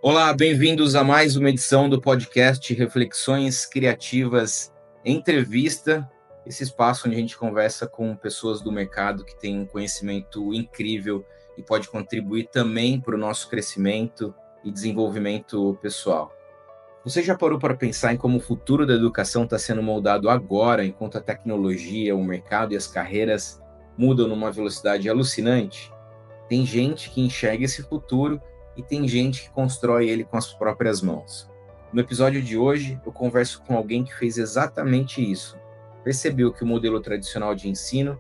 Olá, bem-vindos a mais uma edição do podcast Reflexões Criativas Entrevista, esse espaço onde a gente conversa com pessoas do mercado que têm um conhecimento incrível e pode contribuir também para o nosso crescimento e desenvolvimento pessoal. Você já parou para pensar em como o futuro da educação está sendo moldado agora, enquanto a tecnologia, o mercado e as carreiras mudam numa velocidade alucinante? Tem gente que enxerga esse futuro e tem gente que constrói ele com as próprias mãos. No episódio de hoje, eu converso com alguém que fez exatamente isso. Percebeu que o modelo tradicional de ensino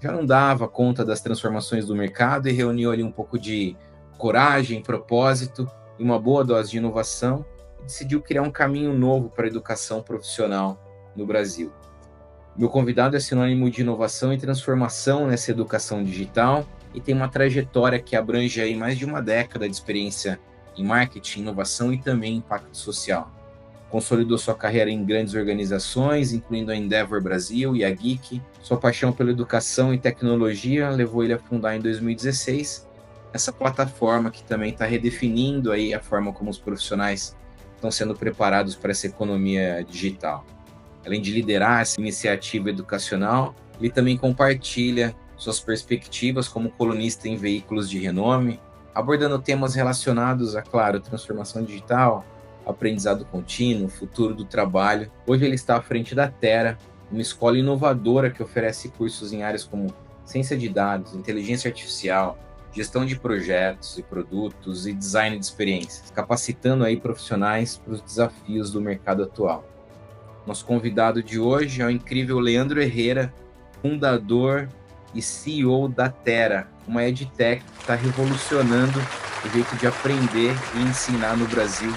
já não dava conta das transformações do mercado e reuniu ali um pouco de coragem, propósito e uma boa dose de inovação e decidiu criar um caminho novo para a educação profissional no Brasil. Meu convidado é sinônimo de inovação e transformação nessa educação digital e tem uma trajetória que abrange aí mais de uma década de experiência em marketing, inovação e também impacto social. Consolidou sua carreira em grandes organizações, incluindo a Endeavor Brasil e a Geek. Sua paixão pela educação e tecnologia levou ele a fundar em 2016 essa plataforma que também está redefinindo aí a forma como os profissionais estão sendo preparados para essa economia digital. Além de liderar essa iniciativa educacional, ele também compartilha suas perspectivas como colunista em veículos de renome, abordando temas relacionados a, claro, transformação digital, aprendizado contínuo, futuro do trabalho. Hoje ele está à frente da Terra, uma escola inovadora que oferece cursos em áreas como ciência de dados, inteligência artificial, gestão de projetos e produtos e design de experiências, capacitando aí profissionais para os desafios do mercado atual. Nosso convidado de hoje é o incrível Leandro Herrera, fundador e CEO da Terra, uma edtech que está revolucionando o jeito de aprender e ensinar no Brasil.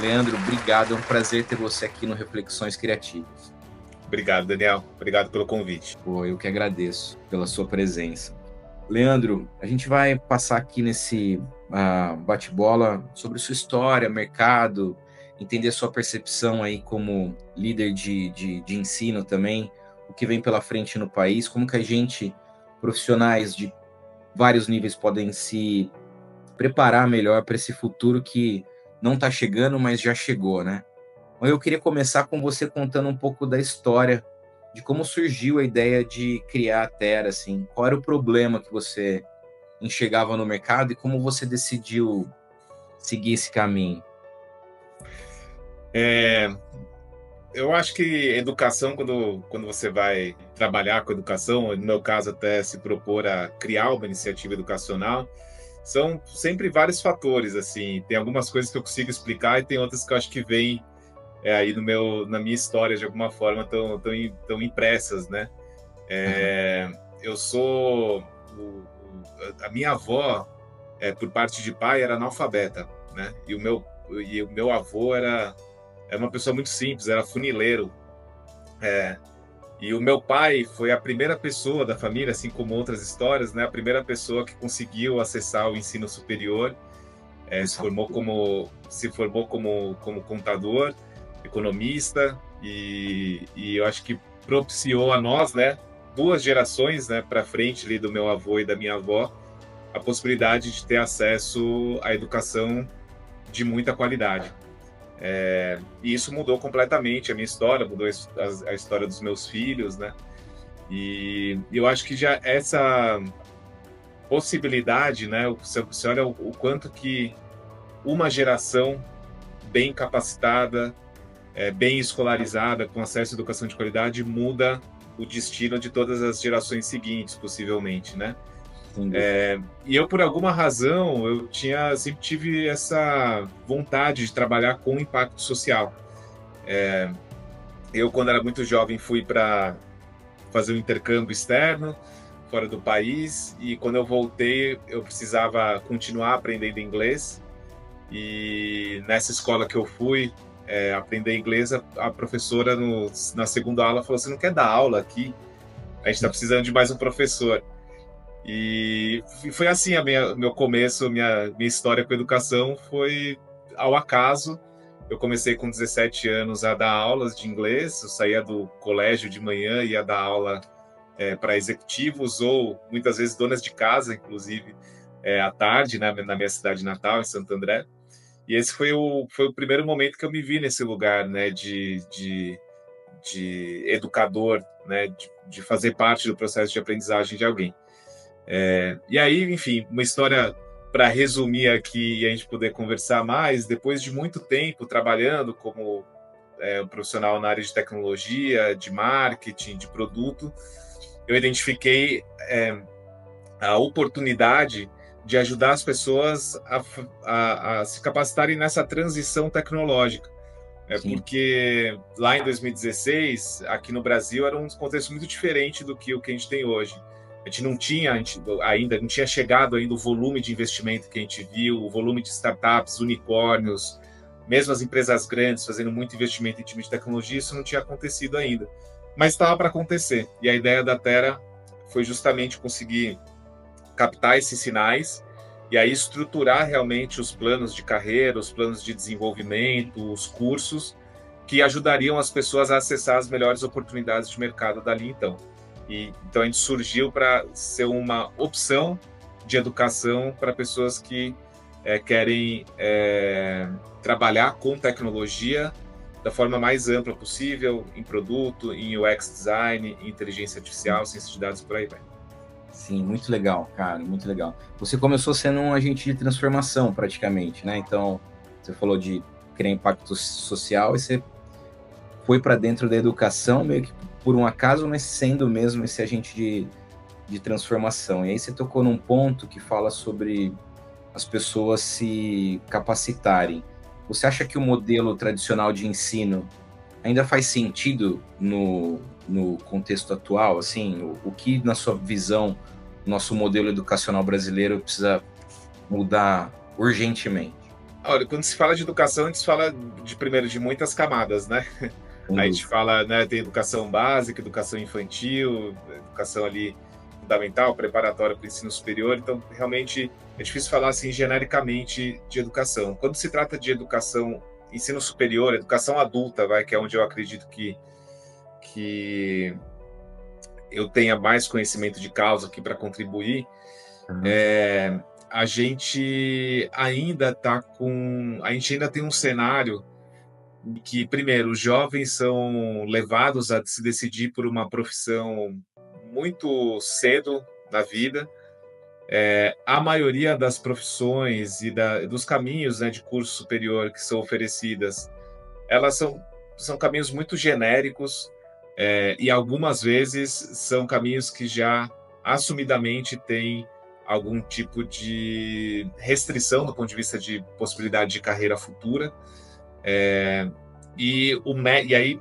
Leandro, obrigado, é um prazer ter você aqui no Reflexões Criativas. Obrigado, Daniel. Obrigado pelo convite. Eu que agradeço pela sua presença. Leandro, a gente vai passar aqui nesse bate-bola sobre sua história, mercado, entender sua percepção aí como líder de ensino também, o que vem pela frente no país, como que a gente, profissionais de vários níveis, podem se preparar melhor para esse futuro que não está chegando, mas já chegou, né? Eu queria começar com você contando um pouco da história, de como surgiu a ideia de criar a Terra, assim, qual era o problema que você enxergava no mercado e como você decidiu seguir esse caminho. Eu acho que educação, quando você vai trabalhar com educação, no meu caso até se propor a criar uma iniciativa educacional, são sempre vários fatores, assim. Tem algumas coisas que eu consigo explicar e tem outras que eu acho que vêm aí na minha história, de alguma forma, tão impressas, né? Eu sou... a minha avó, por parte de pai, era analfabeta, né? E o meu avô era uma pessoa muito simples, era funileiro. E o meu pai foi a primeira pessoa da família, assim como outras histórias, né? A primeira pessoa que conseguiu acessar o ensino superior, se formou como contador, economista, e eu acho que propiciou a nós, né? Duas gerações, né? Para frente ali do meu avô e da minha avó, a possibilidade de ter acesso à educação de muita qualidade. E isso mudou completamente a minha história, mudou a história dos meus filhos, né? E eu acho que já essa possibilidade, né? Você olha o quanto que uma geração bem capacitada, bem escolarizada, com acesso à educação de qualidade, muda o destino de todas as gerações seguintes, possivelmente, né? E eu, por alguma razão, sempre tive essa vontade de trabalhar com impacto social. Eu, quando era muito jovem, fui para fazer um intercâmbio externo, fora do país, e quando eu voltei, eu precisava continuar aprendendo inglês. E nessa escola que eu fui aprender inglês, a professora, na segunda aula, falou: "Você não quer dar aula aqui? A gente está precisando de mais um professor." E foi assim meu começo, minha história com a educação foi ao acaso. Eu comecei com 17 anos a dar aulas de inglês. Eu saía do colégio de manhã e ia dar aula para executivos ou muitas vezes donas de casa, inclusive, à tarde, né, na minha cidade natal, em Santo André. E esse foi o primeiro momento que eu me vi nesse lugar, né, de educador, né, de fazer parte do processo de aprendizagem de alguém. E aí, enfim, uma história para resumir aqui e a gente poder conversar mais, depois de muito tempo trabalhando como um profissional na área de tecnologia, de marketing, de produto, eu identifiquei a oportunidade de ajudar as pessoas a se capacitarem nessa transição tecnológica. Porque lá em 2016, aqui no Brasil, era um contexto muito diferente do que o que a gente tem hoje. A gente ainda não tinha chegado ainda o volume de investimento que a gente viu, o volume de startups, unicórnios, mesmo as empresas grandes fazendo muito investimento em time de tecnologia, isso não tinha acontecido ainda. Mas estava para acontecer. E a ideia da Terra foi justamente conseguir captar esses sinais e aí estruturar realmente os planos de carreira, os planos de desenvolvimento, os cursos que ajudariam as pessoas a acessar as melhores oportunidades de mercado dali então. Então a gente surgiu para ser uma opção de educação para pessoas que querem trabalhar com tecnologia da forma mais ampla possível, em produto, em UX design, em inteligência artificial, ciência de dados, por aí vai. Sim, muito legal, cara, muito legal. Você começou sendo um agente de transformação, praticamente, né? Então, você falou de criar impacto social e você foi para dentro da educação, meio que por um acaso, mas sendo mesmo esse agente de transformação. E aí você tocou num ponto que fala sobre as pessoas se capacitarem. Você acha que o modelo tradicional de ensino ainda faz sentido no contexto atual? Assim, o que, na sua visão, nosso modelo educacional brasileiro precisa mudar urgentemente? Olha, quando se fala de educação, a gente fala primeiro de muitas camadas, né? A gente fala, né, tem educação básica, educação infantil, educação ali fundamental, preparatória para o ensino superior. Então, realmente é difícil falar assim genericamente de educação. Quando se trata de educação, ensino superior, educação adulta, que é onde eu acredito que eu tenha mais conhecimento de causa aqui para contribuir, a gente ainda tem um cenário que, primeiro, os jovens são levados a se decidir por uma profissão muito cedo na vida. A maioria das profissões e dos caminhos, né, de curso superior que são oferecidas, elas são caminhos muito genéricos, e algumas vezes são caminhos que já assumidamente têm algum tipo de restrição do ponto de vista de possibilidade de carreira futura. E aí,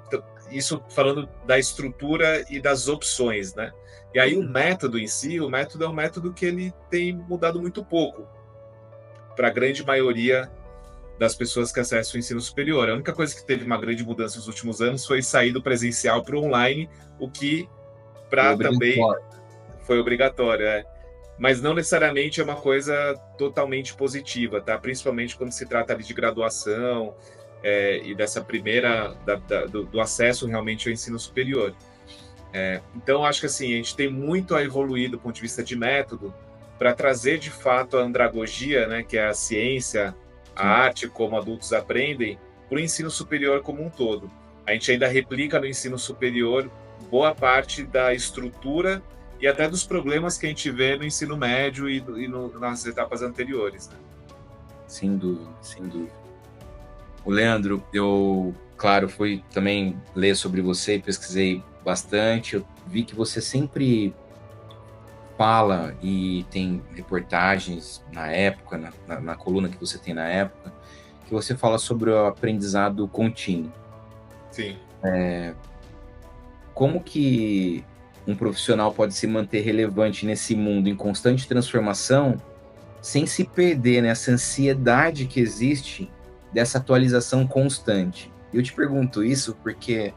isso falando da estrutura e das opções, né? E aí o método em si, o método é um método que ele tem mudado muito pouco para a grande maioria das pessoas que acessam o ensino superior. A única coisa que teve uma grande mudança nos últimos anos foi sair do presencial para o online, o que também foi obrigatório, mas não necessariamente é uma coisa totalmente positiva, tá? Principalmente quando se trata ali de graduação e dessa primeira do acesso realmente ao ensino superior. Então, acho que assim, a gente tem muito a evoluir do ponto de vista de método para trazer de fato a andragogia, né, que é a ciência, a arte como adultos aprendem, para o ensino superior como um todo. A gente ainda replica no ensino superior boa parte da estrutura e até dos problemas que a gente vê no ensino médio e nas etapas anteriores, né? Sem dúvida, sem dúvida. O Leandro, eu, claro, fui também ler sobre você e pesquisei bastante. Eu vi que você sempre fala e tem reportagens na época, na coluna que você tem na época, que você fala sobre o aprendizado contínuo. Sim. Como que um profissional pode se manter relevante nesse mundo em constante transformação sem se perder nessa ansiedade que existe dessa atualização constante? Eu te pergunto isso porque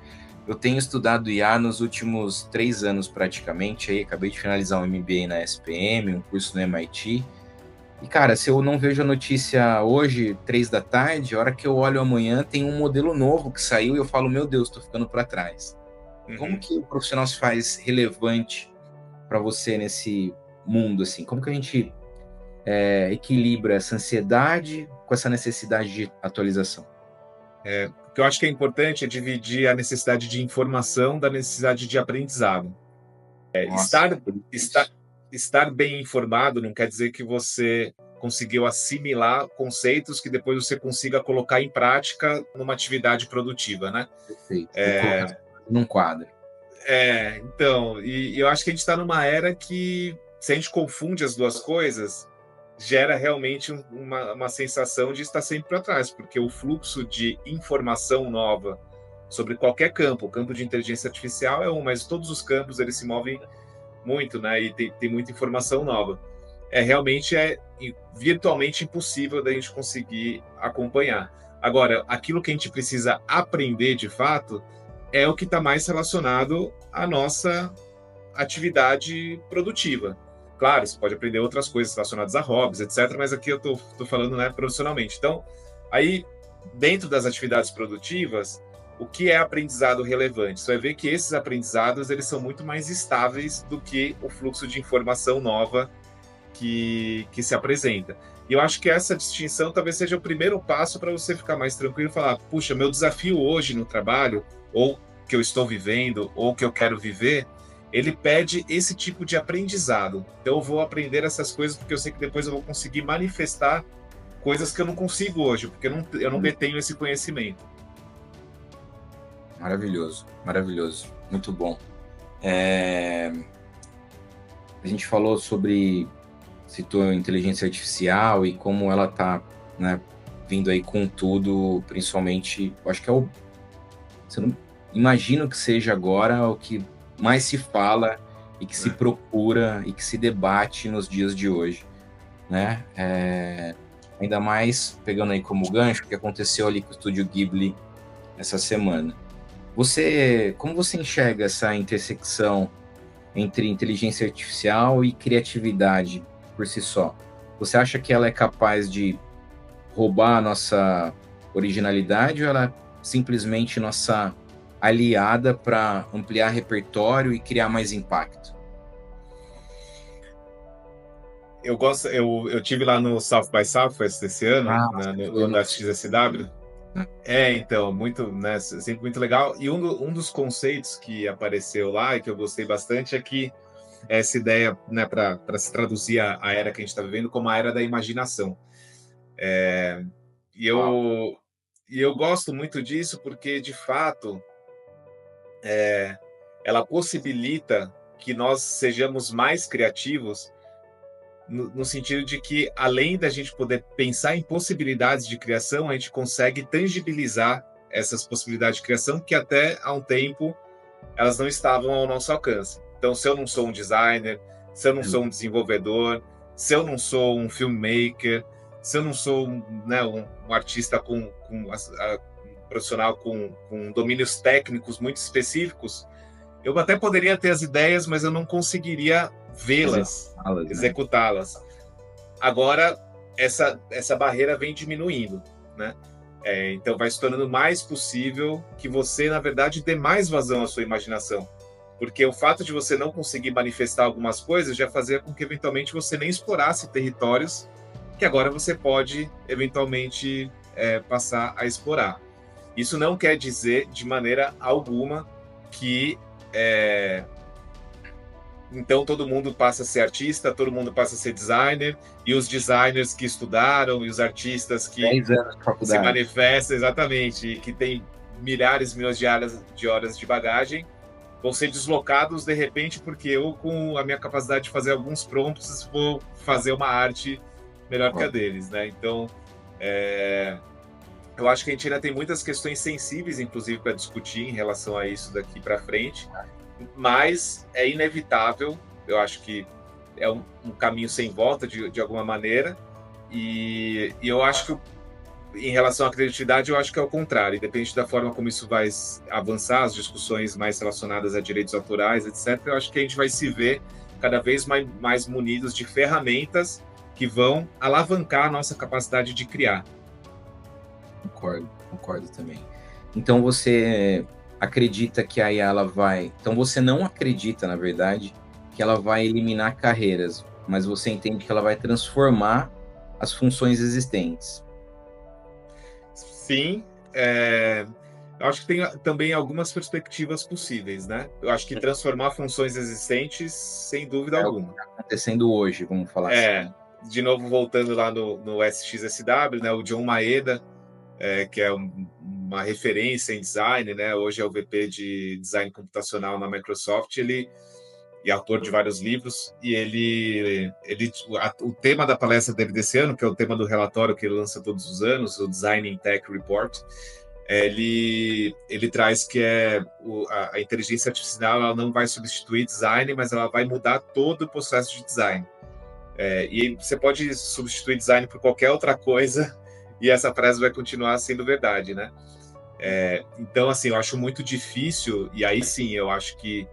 eu tenho estudado IA nos últimos 3 anos praticamente, aí acabei de finalizar um MBA na SPM, um curso no MIT, e cara, se eu não vejo a notícia hoje, 3 da tarde, a hora que eu olho amanhã tem um modelo novo que saiu e eu falo, meu Deus, tô ficando para trás. Como que o profissional se faz relevante para você nesse mundo, assim? Como que a gente equilibra essa ansiedade com com essa necessidade de atualização? O que eu acho que é importante é dividir a necessidade de informação da necessidade de aprendizado. Nossa, Estar bem informado não quer dizer que você conseguiu assimilar conceitos que depois você consiga colocar em prática numa atividade produtiva, né? perfeito. Vou colocar num quadro. Então, e eu acho que a gente está numa era que, se a gente confunde as duas coisas, gera realmente uma sensação de estar sempre para trás, porque o fluxo de informação nova sobre qualquer campo, o campo de inteligência artificial é mas todos os campos eles se movem muito, né? E tem muita informação nova. Realmente virtualmente impossível da gente conseguir acompanhar. Agora, aquilo que a gente precisa aprender de fato é o que está mais relacionado à nossa atividade produtiva. Claro, você pode aprender outras coisas relacionadas a hobbies, etc., mas aqui eu estou falando, né, profissionalmente. Então, aí, dentro das atividades produtivas, o que é aprendizado relevante? Você vai ver que esses aprendizados eles são muito mais estáveis do que o fluxo de informação nova que se apresenta. E eu acho que essa distinção talvez seja o primeiro passo para você ficar mais tranquilo e falar, puxa, meu desafio hoje no trabalho, ou que eu estou vivendo, ou que eu quero viver, ele pede esse tipo de aprendizado. Então eu vou aprender essas coisas porque eu sei que depois eu vou conseguir manifestar coisas que eu não consigo hoje, porque eu não detenho esse conhecimento. Maravilhoso, maravilhoso, muito bom. A gente falou citou inteligência artificial e como ela está, né, vindo aí com tudo, principalmente, eu acho que imagino que seja agora o que mais se fala e que se procura e que se debate nos dias de hoje, né? Ainda mais pegando aí como gancho o que aconteceu ali com o Estúdio Ghibli essa semana. Como você enxerga essa intersecção entre inteligência artificial e criatividade por si só? Você acha que ela é capaz de roubar a nossa originalidade ou ela é simplesmente nossa aliada para ampliar repertório e criar mais impacto? Eu tive lá no South by Southwest esse ano, da XSW. Então, muito, né, sempre muito legal. E um dos conceitos que apareceu lá e que eu gostei bastante é que essa ideia, né, para se traduzir a era que a gente está vivendo como a era da imaginação. E eu gosto muito disso porque, de fato, ela possibilita que nós sejamos mais criativos no sentido de que, além da gente poder pensar em possibilidades de criação, a gente consegue tangibilizar essas possibilidades de criação que até há um tempo elas não estavam ao nosso alcance. Então, se eu não sou um designer, se eu não sou um desenvolvedor, se eu não sou um filmmaker, se eu não sou um artista um profissional com domínios técnicos muito específicos, eu até poderia ter as ideias, mas eu não conseguiria vê-las, executá-las. Agora, essa barreira vem diminuindo, né? Então, vai se tornando mais possível que você, na verdade, dê mais vazão à sua imaginação. Porque o fato de você não conseguir manifestar algumas coisas já fazia com que, eventualmente, você nem explorasse territórios que agora você pode, eventualmente, passar a explorar. Isso não quer dizer, de maneira alguma, que então todo mundo passa a ser artista, todo mundo passa a ser designer, e os designers que estudaram, e os artistas que 10 anos de faculdade. Se manifestam, exatamente, e que tem milhares de horas de bagagem, vão ser deslocados de repente, porque eu, com a minha capacidade de fazer alguns prompts, vou fazer uma arte melhor que a deles, né? Então, eu acho que a gente ainda tem muitas questões sensíveis, inclusive, para discutir em relação a isso daqui para frente, mas é inevitável. Eu acho que é um caminho sem volta, de alguma maneira, e eu acho que, em relação à criatividade, eu acho que é o contrário. Independente da forma como isso vai avançar, as discussões mais relacionadas a direitos autorais, etc., eu acho que a gente vai se ver cada vez mais munidos de ferramentas que vão alavancar a nossa capacidade de criar. Concordo também. Então você acredita que aí ela vai... Então você não acredita, na verdade, que ela vai eliminar carreiras, mas você entende que ela vai transformar as funções existentes. sim, eu acho que tem também algumas perspectivas possíveis, né? Eu acho que transformar funções existentes, sem dúvida É o que alguma. está acontecendo hoje, vamos falar assim. De novo, voltando lá no SXSW, né? O John Maeda, que é uma referência em design, né? Hoje é o VP de design computacional na Microsoft, ele e autor de vários livros, e o tema da palestra dele desse ano, que é o tema do relatório que ele lança todos os anos, o Design in Tech Report, ele traz que a inteligência artificial ela não vai substituir design, mas ela vai mudar todo o processo de design. E você pode substituir design por qualquer outra coisa, e essa frase vai continuar sendo verdade, né? Então, assim, eu acho muito difícil, e aí sim, eu acho que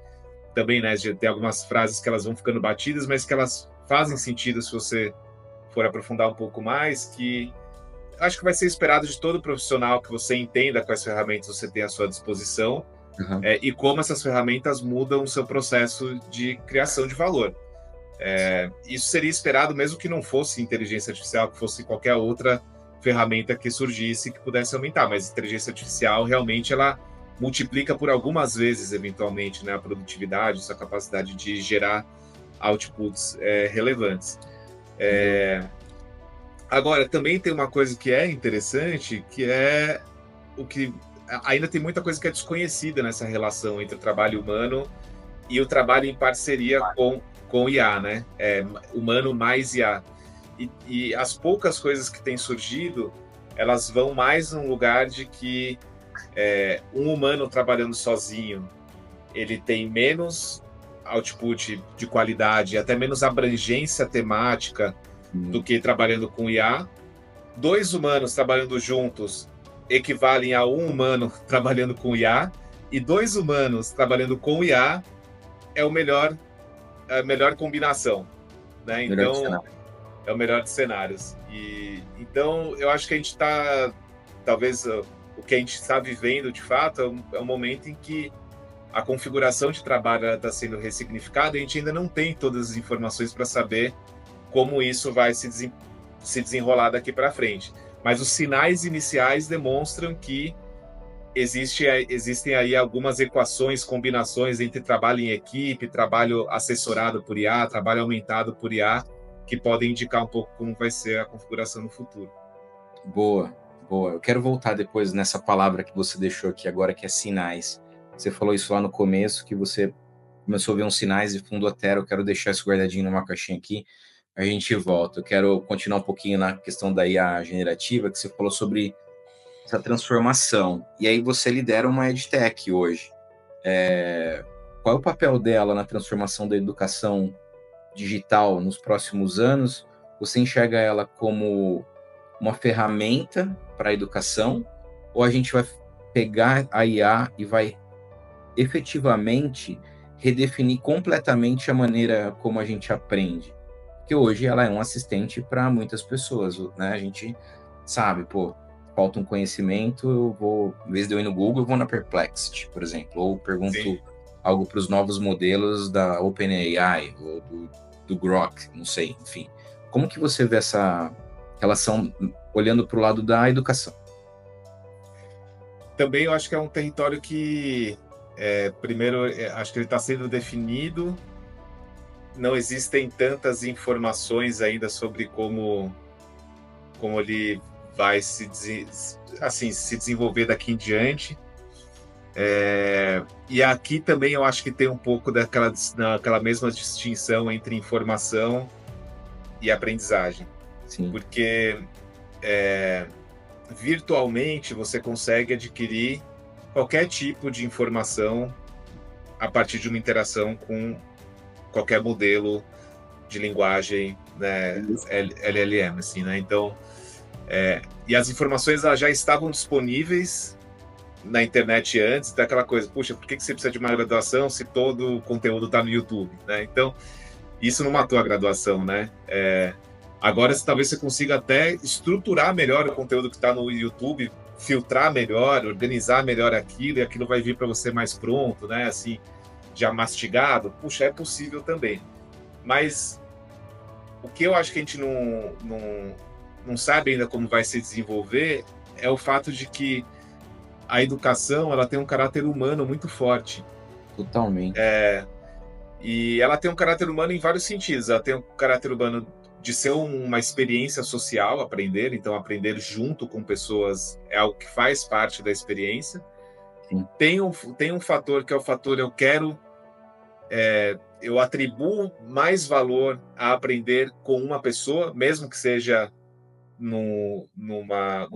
também, né, tem algumas frases que elas vão ficando batidas, mas que elas fazem sentido se você for aprofundar um pouco mais, que acho que vai ser esperado de todo profissional que você entenda quais ferramentas você tem à sua disposição, Uhum. E como essas ferramentas mudam o seu processo de criação de valor. Isso seria esperado mesmo que não fosse inteligência artificial, que fosse qualquer outra ferramenta que surgisse que pudesse aumentar, mas inteligência artificial realmente ela multiplica por algumas vezes, eventualmente, né, a produtividade, sua capacidade de gerar outputs relevantes. Agora, também tem uma coisa que é interessante, que é o que ainda tem muita coisa que é desconhecida nessa relação entre o trabalho humano e o trabalho em parceria com IA, né? Humano mais IA. E as poucas coisas que têm surgido, elas vão mais num lugar de que um humano trabalhando sozinho, ele tem menos output de qualidade, até menos abrangência temática do que trabalhando com IA. 2 humanos trabalhando juntos equivalem a 1 humano trabalhando com IA, e 2 humanos trabalhando com IA é a melhor combinação, né? Então, é o melhor dos cenários. Então, eu acho que a gente está, talvez, o que a gente está vivendo, de fato, é um momento em que a configuração de trabalho está sendo ressignificada e a gente ainda não tem todas as informações para saber como isso vai se desenrolar daqui para frente. Mas os sinais iniciais demonstram que existem aí algumas equações, combinações entre trabalho em equipe, trabalho assessorado por IA, trabalho aumentado por IA, que podem indicar um pouco como vai ser a configuração no futuro. Boa, boa. Eu quero voltar depois nessa palavra que você deixou aqui agora, que é sinais. Você falou isso lá no começo, que você começou a ver uns sinais e fundou a Terra. Eu quero deixar isso guardadinho numa caixinha aqui. A gente volta. Eu quero continuar um pouquinho na questão da IA generativa, que você falou sobre essa transformação. E aí você lidera uma EdTech hoje. Qual é o papel dela na transformação da educação digital nos próximos anos? Você enxerga ela como uma ferramenta para a educação, ou a gente vai pegar a IA e vai efetivamente redefinir completamente a maneira como a gente aprende? Porque hoje ela é um assistente para muitas pessoas, né? A gente sabe, falta um conhecimento, eu vou, em vez de eu ir no Google, eu vou na Perplexity, por exemplo, ou pergunto Sim. algo para os novos modelos da OpenAI, ou do Grok, não sei, enfim. Como que você vê essa relação olhando para o lado da educação? Também eu acho que é um território que, primeiro, acho que ele está sendo definido, não existem tantas informações ainda sobre como ele vai se desenvolver daqui em diante. E aqui também eu acho que tem um pouco daquela mesma distinção entre informação e aprendizagem. Sim. Porque virtualmente você consegue adquirir qualquer tipo de informação a partir de uma interação com qualquer modelo de linguagem, né, LLM, assim, né? Então, e as informações elas já estavam disponíveis na internet antes daquela coisa, puxa, por que você precisa de uma graduação se todo o conteúdo está no YouTube, né? Então, isso não matou a graduação, né? Agora, talvez você consiga até estruturar melhor o conteúdo que está no YouTube, filtrar melhor, organizar melhor aquilo, e aquilo vai vir para você mais pronto, né? Assim, já mastigado. Puxa, é possível também. Mas o que eu acho que a gente não sabe ainda como vai se desenvolver é o fato de que a educação, ela tem um caráter humano muito forte. Totalmente. E ela tem um caráter humano em vários sentidos. Ela tem um caráter humano de ser uma experiência social, aprender. Então, aprender junto com pessoas é algo que faz parte da experiência. Sim. Tem um fator que é o fator eu atribuo mais valor a aprender com uma pessoa, mesmo que seja num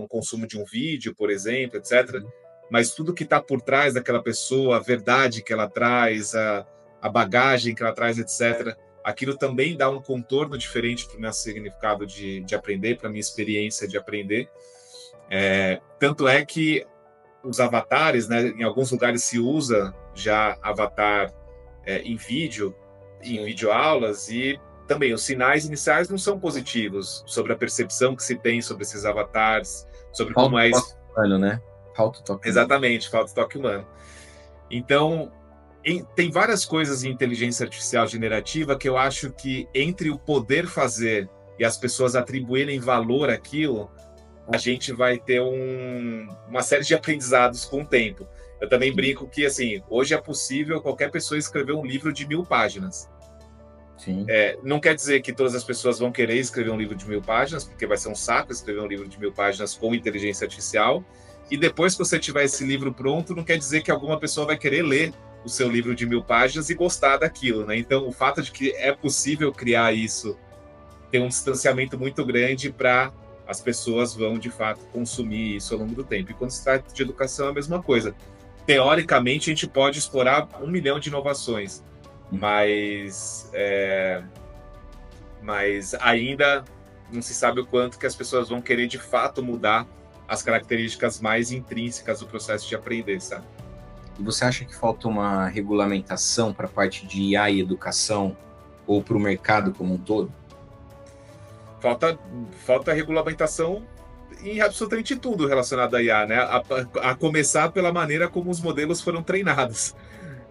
consumo de um vídeo, por exemplo, etc. Mas tudo que está por trás daquela pessoa, a verdade que ela traz, a bagagem que ela traz, etc., aquilo também dá um contorno diferente para o meu significado de aprender, para a minha experiência de aprender. Tanto é que os avatares, né, em alguns lugares se usa já avatar em vídeo, em videoaulas, e também os sinais iniciais não são positivos sobre a percepção que se tem sobre esses avatares, sobre como é isso. Humano, né? Falta o toque. Exatamente, falta o toque humano. Então, tem várias coisas em inteligência artificial generativa que eu acho que entre o poder fazer e as pessoas atribuírem valor àquilo, a gente vai ter uma série de aprendizados com o tempo. Eu também brinco que, assim, hoje é possível qualquer pessoa escrever um livro de 1000 páginas. Sim. Não quer dizer que todas as pessoas vão querer escrever um livro de 1000 páginas, porque vai ser um saco escrever um livro de 1000 páginas com inteligência artificial. E depois que você tiver esse livro pronto, não quer dizer que alguma pessoa vai querer ler o seu livro de 1000 páginas e gostar daquilo, né? Então, o fato de que é possível criar isso tem um distanciamento muito grande para as pessoas vão, de fato, consumir isso ao longo do tempo. E quando se trata de educação, é a mesma coisa. Teoricamente, a gente pode explorar 1 milhão de inovações, mas ainda não se sabe o quanto que as pessoas vão querer, de fato, mudar as características mais intrínsecas do processo de aprender, sabe? E você acha que falta uma regulamentação para a parte de IA e educação ou para o mercado como um todo? Falta regulamentação em absolutamente tudo relacionado à IA, né? A começar pela maneira como os modelos foram treinados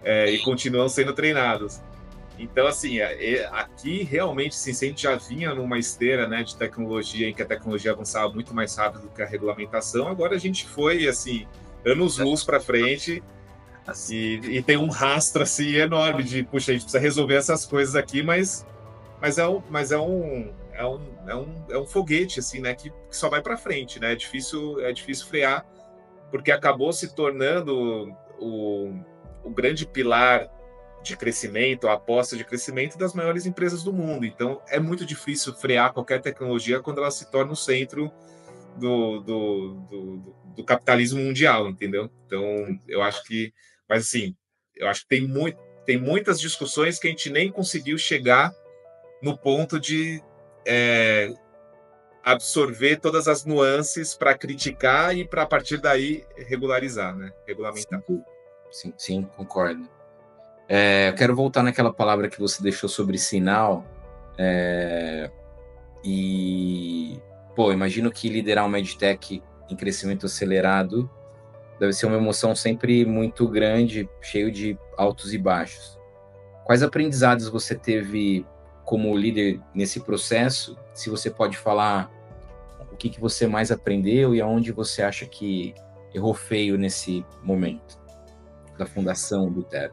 e continuam sendo treinados. Então, assim, aqui realmente, se a gente já vinha numa esteira, né, de tecnologia, em que a tecnologia avançava muito mais rápido do que a regulamentação, agora a gente foi, assim, anos-luz para frente e tem um rastro, assim, enorme de, puxa, a gente precisa resolver essas coisas aqui, mas é um foguete, assim, né, que só vai para frente, né? É difícil frear, porque acabou se tornando o grande pilar de crescimento, a aposta de crescimento das maiores empresas do mundo. Então, é muito difícil frear qualquer tecnologia quando ela se torna o centro do capitalismo mundial, entendeu? Então, eu acho que tem muitas discussões que a gente nem conseguiu chegar no ponto de absorver todas as nuances para criticar e para, a partir daí, regularizar, né? Regulamentar. Sim, concordo. Eu quero voltar naquela palavra que você deixou sobre sinal. Imagino que liderar uma EdTech em crescimento acelerado deve ser uma emoção sempre muito grande, cheio de altos e baixos. Quais aprendizados você teve como líder nesse processo? Se você pode falar o que você mais aprendeu e aonde você acha que errou feio nesse momento da fundação do Tero.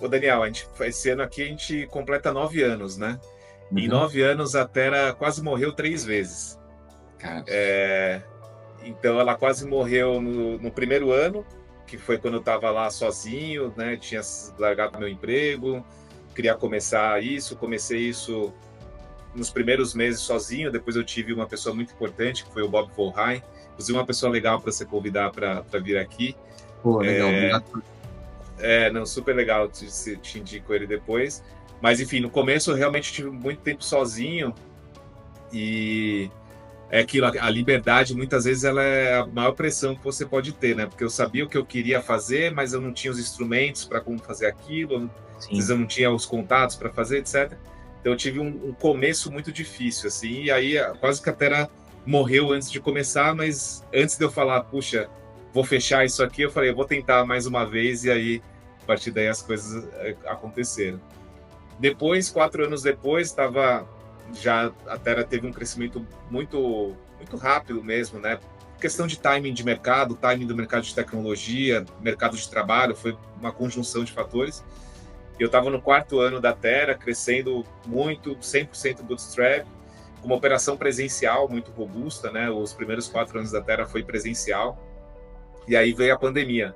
Ô, Daniel, esse ano aqui a gente completa 9 anos, né? Em 9 anos a Tera quase morreu 3 vezes. Então ela quase morreu no primeiro ano, que foi quando eu estava lá sozinho, né? Tinha largado meu emprego, queria comecei isso nos primeiros meses sozinho. Depois eu tive uma pessoa muito importante, que foi o Bob Volheim, inclusive uma pessoa legal para você convidar para vir aqui. Pô, legal, obrigado. Super legal, te indico ele depois. Mas, enfim, no começo eu realmente tive muito tempo sozinho e é aquilo, a liberdade, muitas vezes, ela é a maior pressão que você pode ter, né? Porque eu sabia o que eu queria fazer, mas eu não tinha os instrumentos para como fazer aquilo, às vezes eu não tinha os contatos para fazer, etc. Então eu tive um começo muito difícil, assim, e aí quase que a Tera morreu antes de começar, mas antes de eu falar, puxa, vou fechar isso aqui, eu falei, eu vou tentar mais uma vez, e aí, a partir daí, as coisas aconteceram. Depois, 4 anos depois, a Tera teve um crescimento muito, muito rápido mesmo, né? questão de timing de mercado, timing do mercado de tecnologia, mercado de trabalho, foi uma conjunção de fatores. Eu estava no 4º ano da Terra, crescendo muito, 100% bootstrap, com uma operação presencial muito robusta, né? Os primeiros 4 anos da Terra foi presencial. E aí veio a pandemia.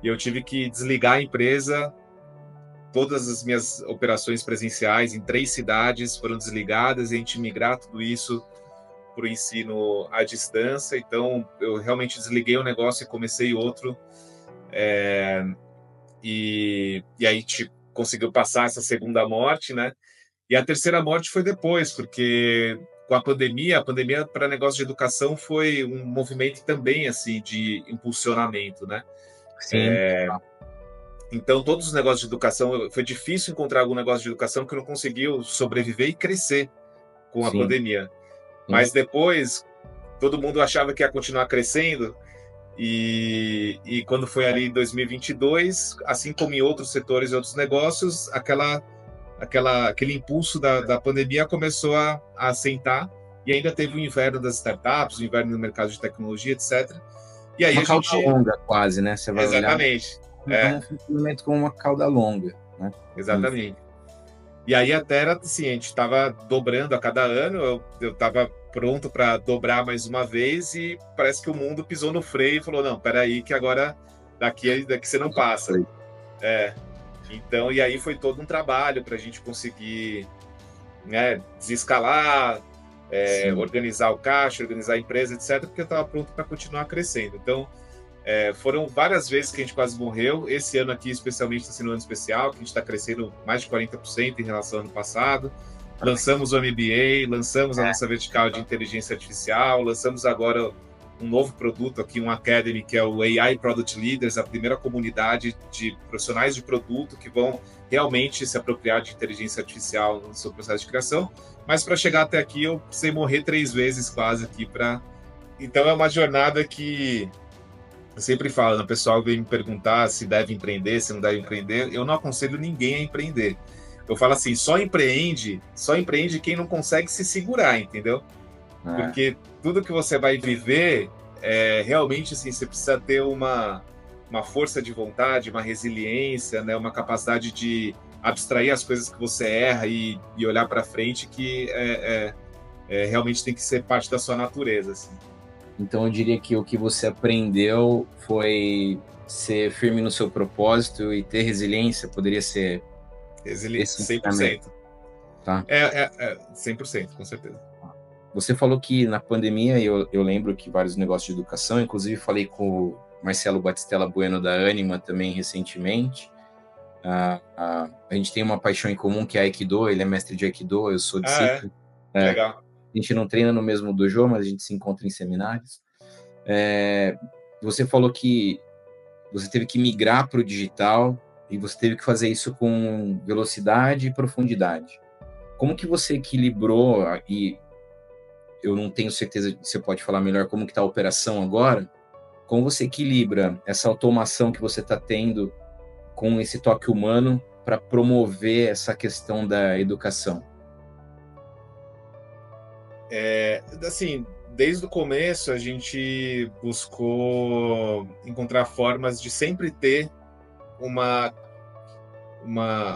E eu tive que desligar a empresa. Todas as minhas operações presenciais em 3 cidades foram desligadas e a gente migrar tudo isso para o ensino à distância. Então, eu realmente desliguei um negócio e comecei outro. E aí a gente conseguiu passar essa segunda morte, né? E a terceira morte foi depois, porque com a pandemia para negócio de educação foi um movimento também assim de impulsionamento, né? Sim. Então todos os negócios de educação, foi difícil encontrar algum negócio de educação que não conseguiu sobreviver e crescer com a Sim. pandemia. Mas depois todo mundo achava que ia continuar crescendo. E quando foi ali em 2022, assim como em outros setores e outros negócios, aquele impulso da pandemia começou a assentar, e ainda teve o inverno das startups, o inverno no mercado de tecnologia, etc. E aí Uma cauda longa, quase, né? Você vai Exatamente. olhar um funcionamento com uma cauda longa, né? Exatamente. E aí a Terra, assim, a gente estava dobrando a cada ano, eu estava pronto para dobrar mais uma vez e parece que o mundo pisou no freio e falou, não, peraí que agora daqui você não passa. Então, e aí foi todo um trabalho para a gente conseguir, né, desescalar, organizar o caixa, organizar a empresa, etc., porque eu estava pronto para continuar crescendo. Então, foram várias vezes que a gente quase morreu. Esse ano aqui, especialmente, está sendo um ano especial, que a gente está crescendo mais de 40% em relação ao ano passado. Lançamos o MBA, lançamos a nossa vertical de inteligência artificial, lançamos agora um novo produto aqui, um Academy, que é o AI Product Leaders, a primeira comunidade de profissionais de produto que vão realmente se apropriar de inteligência artificial no seu processo de criação. Mas para chegar até aqui, eu precisei morrer 3 vezes quase aqui para... Então é uma jornada que eu sempre falo, o pessoal vem me perguntar se deve empreender, se não deve empreender. Eu não aconselho ninguém a empreender. Eu falo assim, só empreende quem não consegue se segurar, entendeu? Porque tudo que você vai viver, realmente assim, você precisa ter uma força de vontade, uma resiliência, né? Uma capacidade de abstrair as coisas que você erra e olhar para frente, que realmente tem que ser parte da sua natureza, assim. Então eu diria que o que você aprendeu foi ser firme no seu propósito e ter resiliência, poderia ser... 100%. Tá. 100%, com certeza. Você falou que na pandemia, eu lembro que vários negócios de educação, inclusive falei com o Marcelo Batistella Bueno da Anima também recentemente. A gente tem uma paixão em comum que é Aikido, ele é mestre de Aikido, eu sou discípulo. Legal. A gente não treina no mesmo dojo, mas a gente se encontra em seminários. Você falou que você teve que migrar para o digital e você teve que fazer isso com velocidade e profundidade. Como que você equilibrou, e eu não tenho certeza se você pode falar melhor como que está a operação agora, como você equilibra essa automação que você está tendo com esse toque humano para promover essa questão da educação? Assim, desde o começo a gente buscou encontrar formas de sempre ter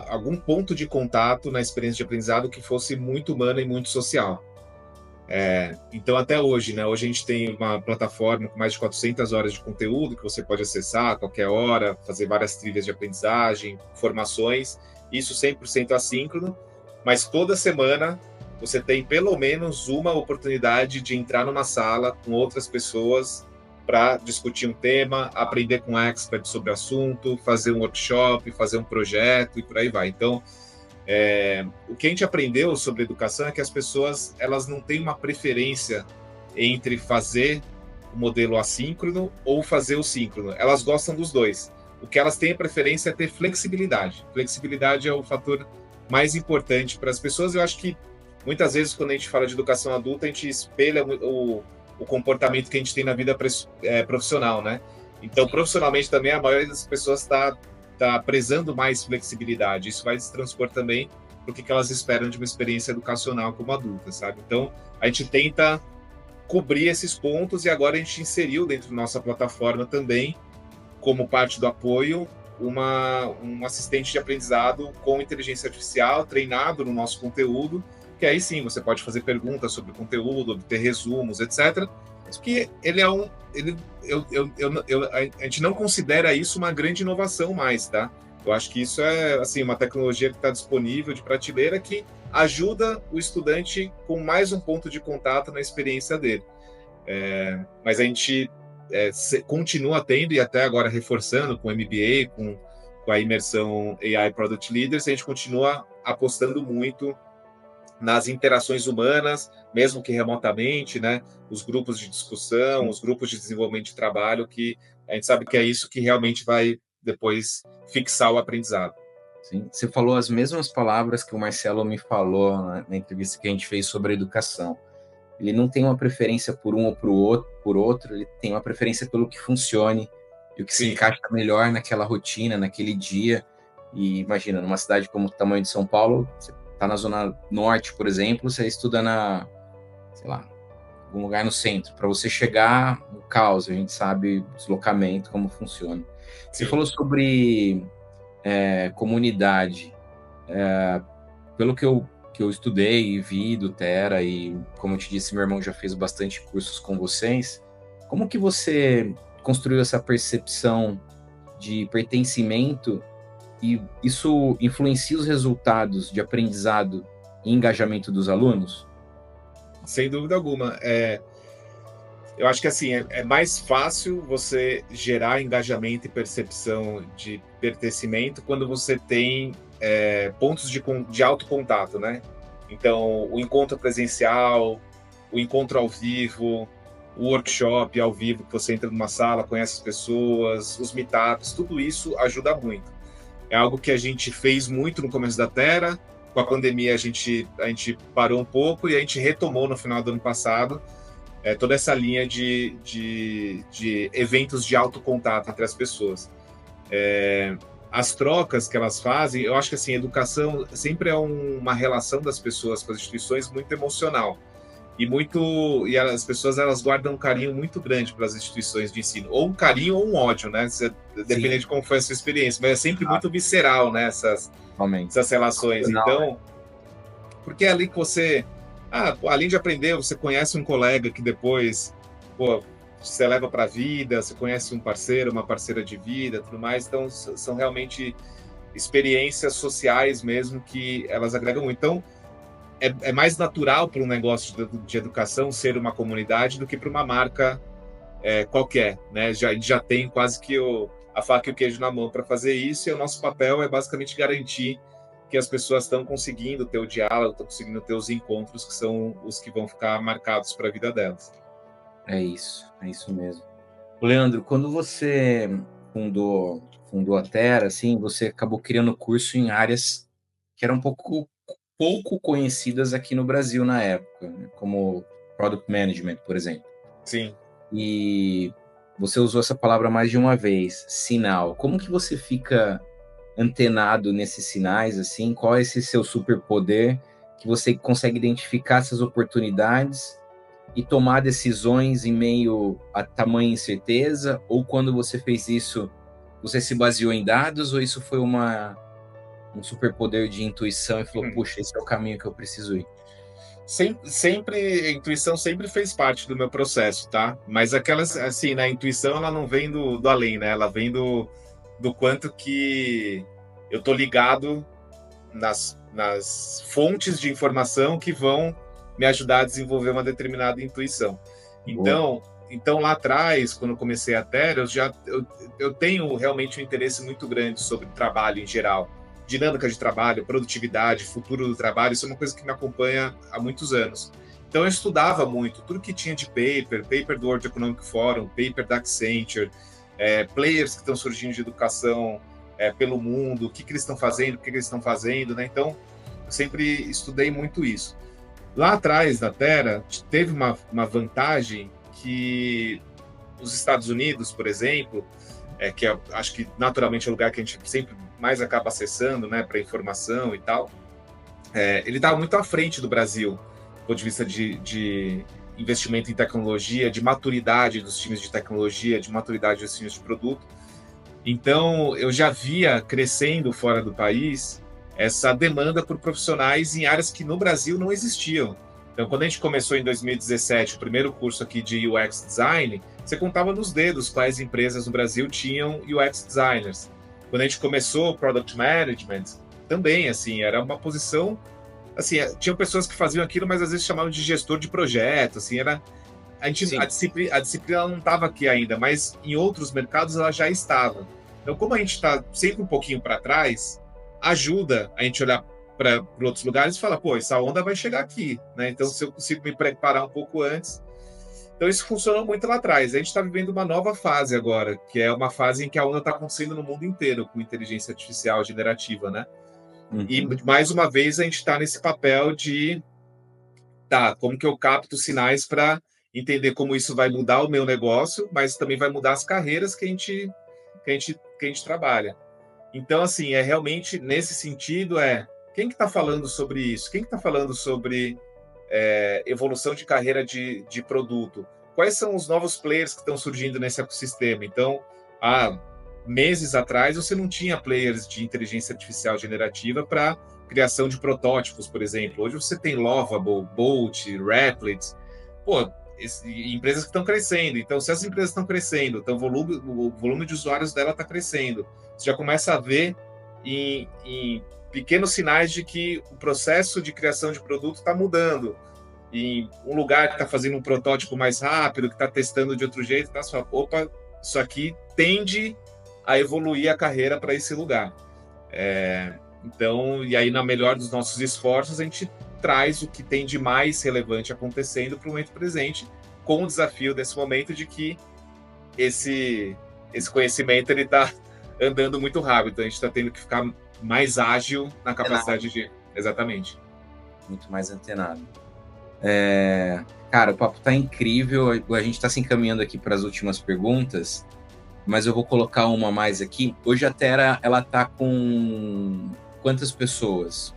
algum ponto de contato na experiência de aprendizado que fosse muito humano e muito social. Então, até hoje, né? Hoje a gente tem uma plataforma com mais de 400 horas de conteúdo que você pode acessar a qualquer hora, fazer várias trilhas de aprendizagem, formações, isso 100% assíncrono, mas toda semana você tem pelo menos uma oportunidade de entrar numa sala com outras pessoas para discutir um tema, aprender com experts sobre o assunto, fazer um workshop, fazer um projeto e por aí vai. Então, o que a gente aprendeu sobre educação é que as pessoas elas não têm uma preferência entre fazer o modelo assíncrono ou fazer o síncrono. Elas gostam dos dois. O que elas têm a preferência é ter flexibilidade. Flexibilidade é o fator mais importante para as pessoas. Eu acho que muitas vezes, quando a gente fala de educação adulta, a gente espelha o comportamento que a gente tem na vida profissional, né? Então, profissionalmente também, a maioria das pessoas está prezando mais flexibilidade. Isso vai se transpor também para o que elas esperam de uma experiência educacional como adulta, sabe? Então, a gente tenta cobrir esses pontos, e agora a gente inseriu dentro da nossa plataforma também, como parte do apoio, um assistente de aprendizado com inteligência artificial treinado no nosso conteúdo, que aí sim você pode fazer perguntas sobre o conteúdo, obter resumos, etc. Que ele é a gente não considera isso uma grande inovação mais, tá? Eu acho que isso é assim, uma tecnologia que está disponível de prateleira que ajuda o estudante com mais um ponto de contato na experiência dele. Mas a gente continua tendo, e até agora reforçando com o MBA, com a imersão AI Product Leaders, a gente continua apostando muito nas interações humanas, mesmo que remotamente, né? Os grupos de discussão, os grupos de desenvolvimento de trabalho, que a gente sabe que é isso que realmente vai depois fixar o aprendizado. Sim. Você falou as mesmas palavras que o Marcelo me falou na entrevista que a gente fez sobre a educação. Ele não tem uma preferência por um ou por outro, ele tem uma preferência pelo que funcione e o que se encaixa melhor naquela rotina, naquele dia. E imagina, numa cidade como o tamanho de São Paulo, você está na Zona Norte, por exemplo, você estuda sei lá, algum lugar no centro. Para você chegar no caos, a gente sabe o deslocamento, como funciona. Você falou sobre comunidade. Pelo que eu estudei e vi do Tera, e como eu te disse, meu irmão já fez bastante cursos com vocês, como que você construiu essa percepção de pertencimento e isso influencia os resultados de aprendizado e engajamento dos alunos? Sem dúvida alguma. Eu acho que assim, é mais fácil você gerar engajamento e percepção de pertencimento quando você tem pontos de alto contato, né? Então, o encontro presencial, o encontro ao vivo, o workshop ao vivo, que você entra numa sala, conhece as pessoas, os meetups, tudo isso ajuda muito. É algo que a gente fez muito no começo da Tera. Com a pandemia a gente parou um pouco e a gente retomou no final do ano passado toda essa linha de eventos de alto contato entre as pessoas. As trocas que elas fazem, eu acho que assim, educação sempre é uma relação das pessoas com as instituições muito emocional. E as pessoas elas guardam um carinho muito grande pelas instituições de ensino, ou um carinho ou um ódio, né? Depende de como foi a sua experiência, mas é sempre muito visceral, né? Essas relações. Então, porque é ali que você, além de aprender, você conhece um colega que depois, você leva para a vida, você conhece um parceiro, uma parceira de vida, tudo mais. Então, são realmente experiências sociais mesmo que elas agregam muito. Então, é mais natural para um negócio de educação ser uma comunidade do que para uma marca qualquer, né? Já tem quase que a faca e o queijo na mão para fazer isso, e o nosso papel é basicamente garantir que as pessoas estão conseguindo ter o diálogo, estão conseguindo ter os encontros que são os que vão ficar marcados para a vida delas. É isso mesmo. Leandro, quando você fundou a Tera, assim, você acabou criando curso em áreas que eram pouco conhecidas aqui no Brasil na época, né? Como Product Management, por exemplo. Sim. E você usou essa palavra mais de uma vez, sinal. Como que você fica antenado nesses sinais, assim? Qual é esse seu superpoder que você consegue identificar essas oportunidades e tomar decisões em meio a tamanha incerteza? Ou quando você fez isso, você se baseou em dados, ou isso foi um superpoder de intuição e falou, puxa, esse é o caminho que eu preciso ir? A intuição sempre fez parte do meu processo, tá? Mas aquelas, assim, a intuição, ela não vem do além, né? Ela vem do quanto que eu tô ligado nas fontes de informação que vão me ajudar a desenvolver uma determinada intuição. Então lá atrás, quando eu comecei a Tera, eu tenho realmente um interesse muito grande sobre trabalho em geral. Dinâmica de trabalho, produtividade, futuro do trabalho, isso é uma coisa que me acompanha há muitos anos. Então eu estudava muito, tudo que tinha de paper do World Economic Forum, paper da Accenture, players que estão surgindo de educação pelo mundo, o que eles estão fazendo, o que eles estão fazendo, né? Então eu sempre estudei muito isso. Lá atrás, na Tera, teve uma vantagem que os Estados Unidos, por exemplo, que acho que naturalmente é o lugar que a gente sempre mais acaba acessando, né, para informação e tal, ele estava muito à frente do Brasil, do ponto de vista de investimento em tecnologia, de maturidade dos times de tecnologia, de maturidade dos times de produto. Então, eu já via crescendo fora do país essa demanda por profissionais em áreas que no Brasil não existiam. Então, quando a gente começou em 2017, o primeiro curso aqui de UX Design, você contava nos dedos quais empresas no Brasil tinham UX Designers. Quando a gente começou o Product Management, também, assim, era uma posição... Assim, tinham pessoas que faziam aquilo, mas às vezes chamavam de gestor de projeto, assim, era... A disciplina não estava aqui ainda, mas em outros mercados ela já estava. Então, como a gente está sempre um pouquinho para trás, ajuda a gente olhar para outros lugares e falar, pô, essa onda vai chegar aqui, né? Então, se eu consigo me preparar um pouco antes... Então, isso funcionou muito lá atrás. A gente está vivendo uma nova fase agora, que é uma fase em que a onda está acontecendo no mundo inteiro, com inteligência artificial generativa, né? E, mais uma vez, a gente está nesse papel de... Tá, como que eu capto sinais para entender como isso vai mudar o meu negócio, mas também vai mudar as carreiras que a gente trabalha. Então, assim, é realmente, nesse sentido, quem que está falando sobre isso? Quem que está falando sobre evolução de carreira de produto? Quais são os novos players que estão surgindo nesse ecossistema? Então, há meses atrás, você não tinha players de inteligência artificial generativa para criação de protótipos, por exemplo. Hoje você tem Lovable, Bolt, Replit, empresas que estão crescendo. Então, se as empresas estão crescendo, então o volume de usuários dela está crescendo. Você já começa a ver em pequenos sinais de que o processo de criação de produto está mudando. Em um lugar que está fazendo um protótipo mais rápido, que está testando de outro jeito, tá só, opa, isso aqui tende a evoluir a carreira para esse lugar. Então, e aí, na melhor dos nossos esforços, a gente traz o que tem de mais relevante acontecendo para o momento presente, com o desafio desse momento de que esse conhecimento está andando muito rápido. Então, a gente está tendo que ficar mais ágil na capacidade de... Exatamente. Muito mais antenado. Cara, o papo tá incrível. A gente está se encaminhando aqui para as últimas perguntas, mas eu vou colocar uma a mais aqui. Hoje a Tera, ela tá com quantas pessoas?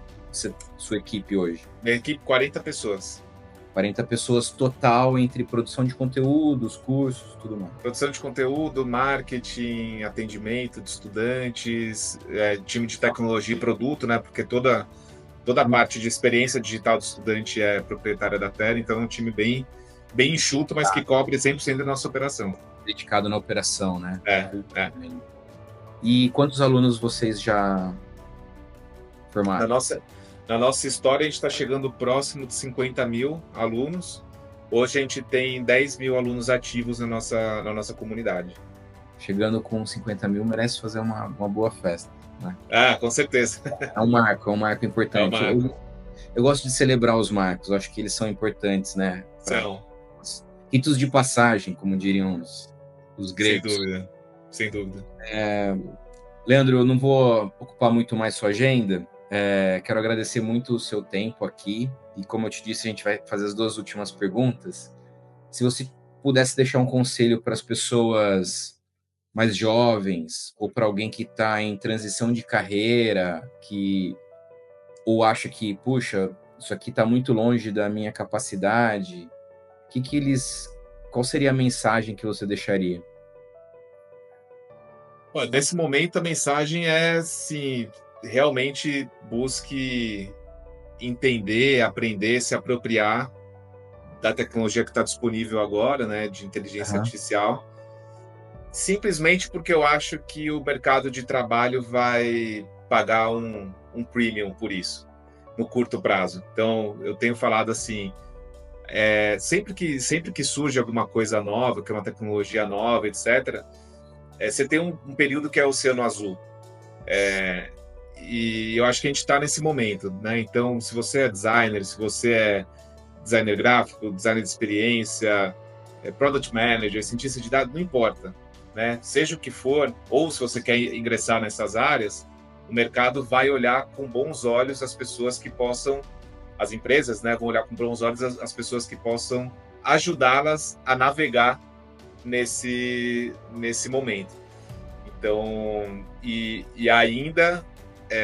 Sua equipe hoje? Minha equipe, 40 pessoas. 40 pessoas total entre produção de conteúdos, cursos, tudo mais. Produção de conteúdo, marketing, atendimento de estudantes, time de tecnologia e produto, né? Porque toda a parte de experiência digital do estudante é proprietária da Tera, então é um time bem enxuto, mas que cobre 100% da nossa operação. Dedicado na operação, né? E quantos alunos vocês já formaram? Na nossa história, a gente está chegando próximo de 50 mil alunos. Hoje a gente tem 10 mil alunos ativos na nossa comunidade. Chegando com 50 mil, merece fazer uma boa festa, né? Com certeza. É um marco importante. Eu gosto de celebrar os marcos, eu acho que eles são importantes, né? São. Ritos de passagem, como diriam os gregos. Sem dúvida. Leandro, eu não vou ocupar muito mais sua agenda. Quero agradecer muito o seu tempo aqui. E como eu te disse, a gente vai fazer as duas últimas perguntas. Se você pudesse deixar um conselho para as pessoas mais jovens, ou para alguém que está em transição de carreira, ou acha que, puxa, isso aqui está muito longe da minha capacidade, qual seria a mensagem que você deixaria? Nesse momento, a mensagem é, assim, realmente busque entender, aprender, se apropriar da tecnologia que está disponível agora, né, de inteligência artificial, simplesmente porque eu acho que o mercado de trabalho vai pagar um premium por isso, no curto prazo. Então, eu tenho falado assim, sempre que surge alguma coisa nova, que é uma tecnologia nova, etc., você tem um período que é o oceano azul. E eu acho que a gente está nesse momento, né? Então, se você é designer, se você é designer gráfico, designer de experiência, product manager, cientista de dados, não importa, né? Seja o que for, ou se você quer ingressar nessas áreas, o mercado vai olhar com bons olhos as pessoas que possam, as empresas, né, vão olhar com bons olhos as pessoas que possam ajudá-las a navegar nesse momento. Então, e ainda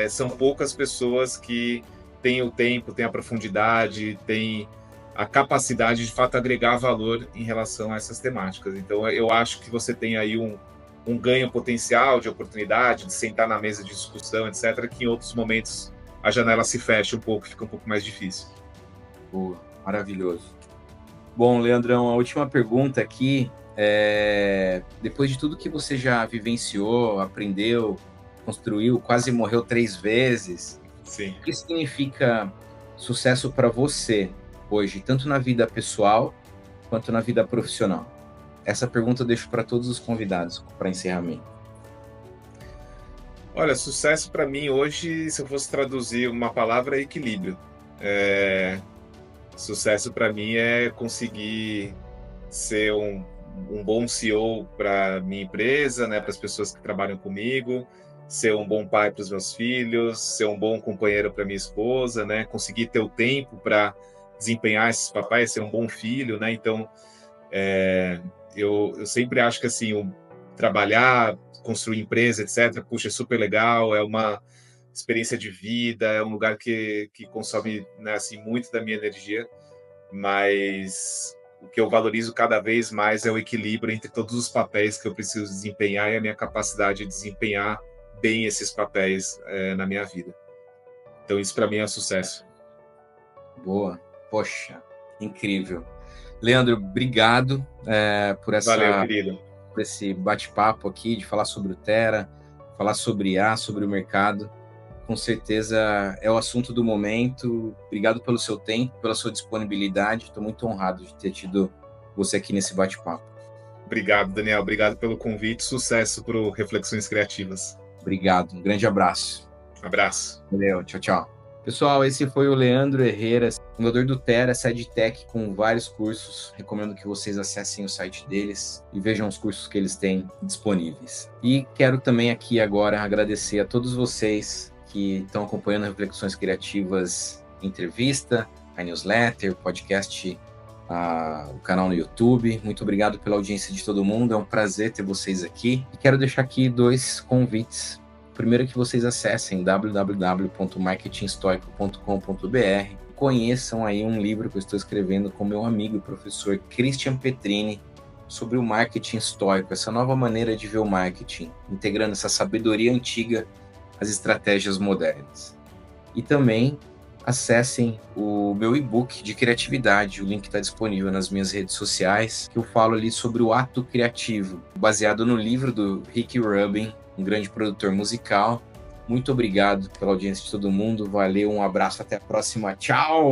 são poucas pessoas que têm o tempo, têm a profundidade, têm a capacidade de fato agregar valor em relação a essas temáticas. Então, eu acho que você tem aí um ganho potencial de oportunidade, de sentar na mesa de discussão, etc., que em outros momentos a janela se fecha um pouco, fica um pouco mais difícil. Boa, maravilhoso. Bom, Leandrão, a última pergunta aqui depois de tudo que você já vivenciou, aprendeu, construiu, quase morreu 3 vezes, Sim. o que significa sucesso para você hoje, tanto na vida pessoal quanto na vida profissional? Essa pergunta eu deixo para todos os convidados para encerramento. Olha, sucesso para mim hoje, se eu fosse traduzir uma palavra, é equilíbrio. Sucesso para mim é conseguir ser um bom CEO para minha empresa, né, para as pessoas que trabalham comigo, ser um bom pai para os meus filhos, ser um bom companheiro para minha esposa, né, conseguir ter o tempo para desempenhar esses papéis, ser um bom filho, né. Então, eu sempre acho que assim, trabalhar, construir empresa, etc., puxa, é super legal, é uma experiência de vida, é um lugar que consome, né, assim, muito da minha energia, mas o que eu valorizo cada vez mais é o equilíbrio entre todos os papéis que eu preciso desempenhar e a minha capacidade de desempenhar bem esses papéis na minha vida. Então isso para mim é sucesso. Boa, poxa, incrível. Leandro, obrigado Valeu, querido. por esse bate-papo aqui, de falar sobre o Tera, falar sobre IA, sobre o mercado. Com certeza é o assunto do momento. Obrigado pelo seu tempo, pela sua disponibilidade. Estou muito honrado de ter tido você aqui nesse bate-papo. Obrigado, Daniel. Obrigado pelo convite. Sucesso para o Reflexões Criativas. Obrigado. Um grande abraço. Abraço. Valeu. Tchau, tchau. Pessoal, esse foi o Leandro Herrera, fundador do Tera, SedTech, com vários cursos. Recomendo que vocês acessem o site deles e vejam os cursos que eles têm disponíveis. E quero também aqui agora agradecer a todos vocês que estão acompanhando Reflexões Criativas, entrevista, a newsletter, o podcast, o canal no YouTube. Muito obrigado pela audiência de todo mundo, é um prazer ter vocês aqui. E quero deixar aqui 2 convites. Primeiro, que vocês acessem www.marketingstoico.com.br e conheçam aí um livro que eu estou escrevendo com meu amigo e professor Christian Petrini sobre o marketing estoico, essa nova maneira de ver o marketing, integrando essa sabedoria antiga às estratégias modernas. E também acessem o meu e-book de criatividade, o link está disponível nas minhas redes sociais, que eu falo ali sobre o ato criativo, baseado no livro do Rick Rubin, um grande produtor musical. Muito obrigado pela audiência de todo mundo, valeu, um abraço, até a próxima, tchau!